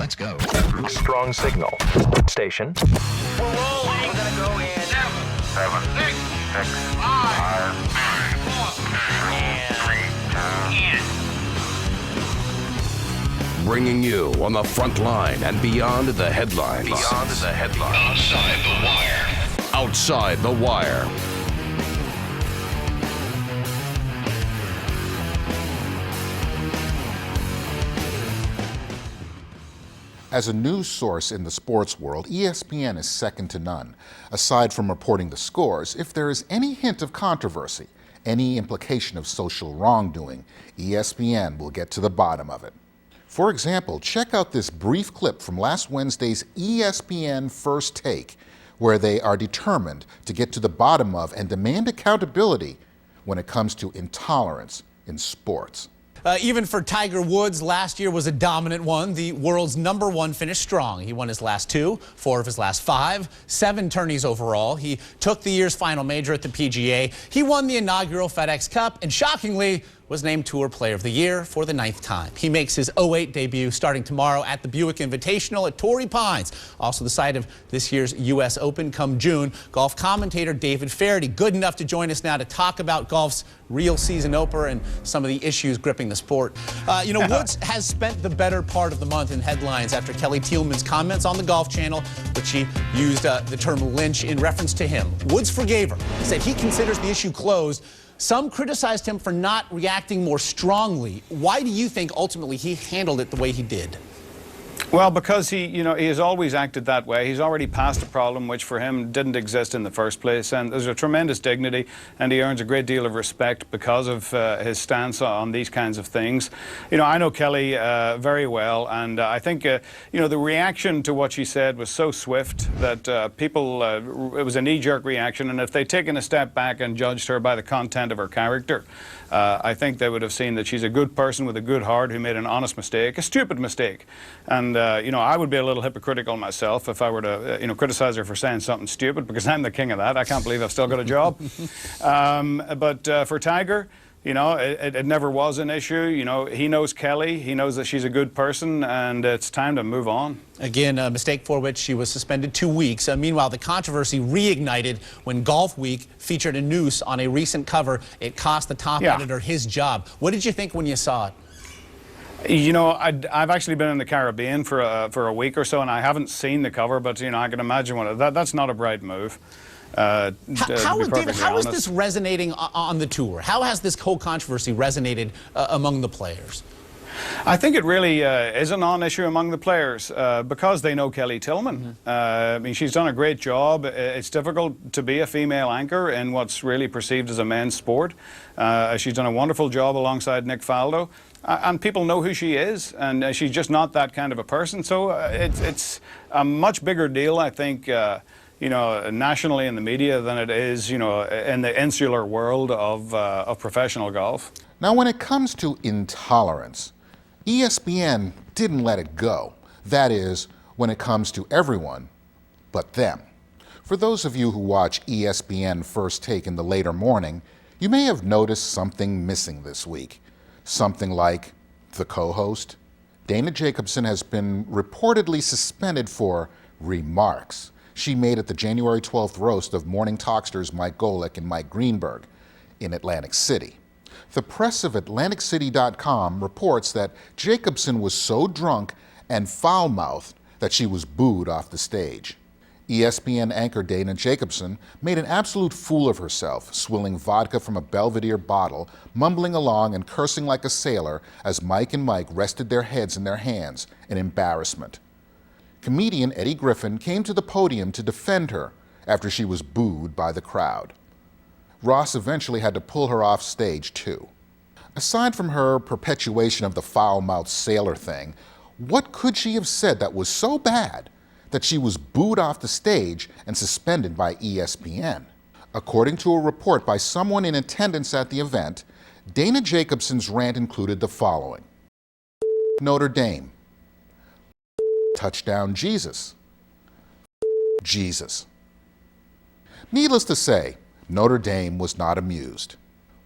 Let's go. Strong signal. Station. We're rolling. We're gonna go in 7, 6, 5, 4, 3, 2, 1. Bringing you on the front line and beyond the headlines. Beyond the headlines. Outside the wire. Outside the wire. As a news source in the sports world, ESPN is second to none. Aside from reporting the scores, if there is any hint of controversy, any implication of social wrongdoing, ESPN will get to the bottom of it. For example, check out this brief clip from last Wednesday's ESPN First Take, where they are determined to get to the bottom of and demand accountability when it comes to intolerance in sports. Even for Tiger Woods, last year was a dominant one. The world's #1 finished strong. He won his last 2, 4 of his last 5, 7 tourneys overall. He took the year's final major at the PGA. He won the inaugural FedEx Cup and, shockingly, was named Tour Player of the Year for the 9th time. He makes his '08 debut starting tomorrow at the Buick Invitational at Torrey Pines, also the site of this year's U.S. Open come June. Golf commentator David Feherty, good enough to join us now to talk about golf's real season opener and some of the issues gripping the sport. Woods has spent the better part of the month in headlines after Kelly Tillman's comments on the Golf Channel, which he used the term lynch in reference to him. Woods forgave her, said he considers the issue closed. Some criticized him for not reacting more strongly. Why do you think ultimately he handled it the way he did? Well, because he has always acted that way. He's already passed a problem which for him didn't exist in the first place, and there's a tremendous dignity, and he earns a great deal of respect because of his stance on these kinds of things. I know Kelly very well, and I think the reaction to what she said was so swift that people, it was a knee-jerk reaction, and if they'd taken a step back and judged her by the content of her character, I think they would have seen that she's a good person with a good heart who made an honest mistake, a stupid mistake. And, I would be a little hypocritical myself if I were to, criticize her for saying something stupid, because I'm the king of that. I can't believe I've still got a job. But for Tiger, it never was an issue. He knows Kelly. He knows that she's a good person, and it's time to move on. Again, a mistake for which she was suspended 2 weeks. Meanwhile, the controversy reignited when Golf Week featured a noose on a recent cover. It cost the top editor his job. What did you think when you saw it? I've actually been in the Caribbean for a week or so, and I haven't seen the cover, but, I can imagine that's not a bright move. How is this resonating on the tour? How has this whole controversy resonated among the players? I think it really is a non-issue among the players because they know Kelly Tillman. She's done a great job. It's difficult to be a female anchor in what's really perceived as a men's sport. She's done a wonderful job alongside Nick Faldo. And people know who she is, and she's just not that kind of a person. So it's a much bigger deal, I think, nationally in the media than it is, in the insular world of professional golf. Now, when it comes to intolerance, ESPN didn't let it go. That is, when it comes to everyone but them. For those of you who watch ESPN First Take in the later morning, you may have noticed something missing this week. Something like the co-host. Dana Jacobson has been reportedly suspended for remarks she made at the January 12th roast of morning talksters Mike Golick and Mike Greenberg in Atlantic City. The press of AtlanticCity.com reports that Jacobson was so drunk and foul-mouthed that she was booed off the stage. ESPN anchor Dana Jacobson made an absolute fool of herself, swilling vodka from a Belvedere bottle, mumbling along and cursing like a sailor as Mike and Mike rested their heads in their hands in embarrassment. Comedian Eddie Griffin came to the podium to defend her after she was booed by the crowd. Ross eventually had to pull her off stage, too. Aside from her perpetuation of the foul-mouthed sailor thing, what could she have said that was so bad that she was booed off the stage and suspended by ESPN? According to a report by someone in attendance at the event, Dana Jacobson's rant included the following. Notre Dame. Touchdown Jesus. Jesus. Needless to say, Notre Dame was not amused.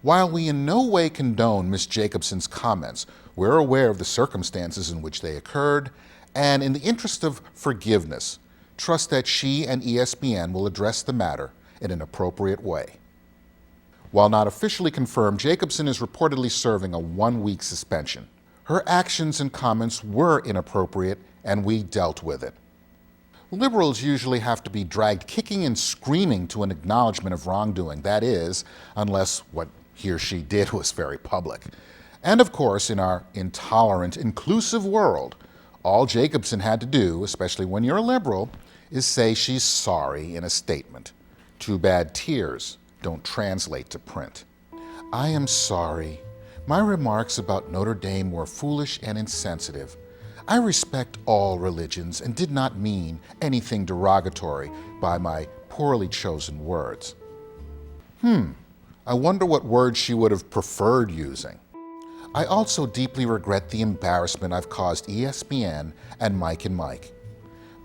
While we in no way condone Ms. Jacobson's comments, we're aware of the circumstances in which they occurred And in the interest of forgiveness, trust that she and ESPN will address the matter in an appropriate way. While not officially confirmed, Jacobson is reportedly serving a 1-week suspension. Her actions and comments were inappropriate, and we dealt with it. Liberals usually have to be dragged kicking and screaming to an acknowledgement of wrongdoing. That is, unless what he or she did was very public. And of course, in our intolerant, inclusive world, all Jacobson had to do, especially when you're a liberal, is say she's sorry in a statement. Too bad tears don't translate to print. I am sorry. My remarks about Notre Dame were foolish and insensitive. I respect all religions and did not mean anything derogatory by my poorly chosen words. I wonder what words she would have preferred using. I also deeply regret the embarrassment I've caused ESPN and Mike and Mike.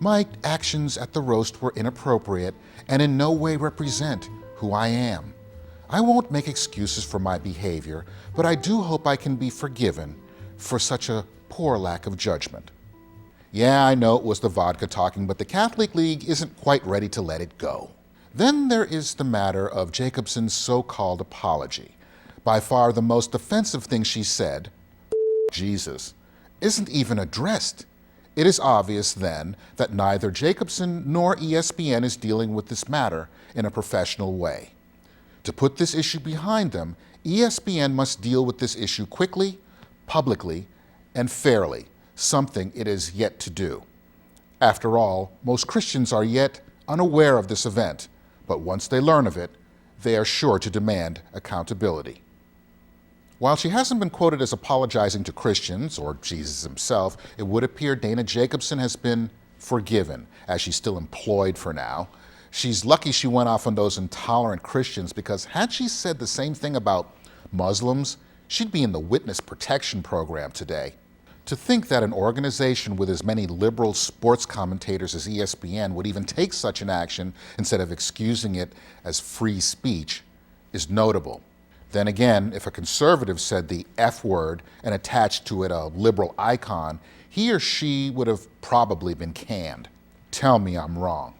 My actions at the roast were inappropriate and in no way represent who I am. I won't make excuses for my behavior, but I do hope I can be forgiven for such a poor lack of judgment. Yeah, I know it was the vodka talking, but the Catholic League isn't quite ready to let it go. Then there is the matter of Jacobson's so-called apology. By far the most offensive thing she said, Jesus, isn't even addressed. It is obvious, then, that neither Jacobson nor ESPN is dealing with this matter in a professional way. To put this issue behind them, ESPN must deal with this issue quickly, publicly, and fairly, something it is yet to do. After all, most Christians are yet unaware of this event, but once they learn of it, they are sure to demand accountability. While she hasn't been quoted as apologizing to Christians or Jesus himself, it would appear Dana Jacobson has been forgiven, as she's still employed for now. She's lucky she went off on those intolerant Christians, because had she said the same thing about Muslims, she'd be in the witness protection program today. To think that an organization with as many liberal sports commentators as ESPN would even take such an action instead of excusing it as free speech is notable. Then again, if a conservative said the F word and attached to it a liberal icon, he or she would have probably been canned. Tell me I'm wrong.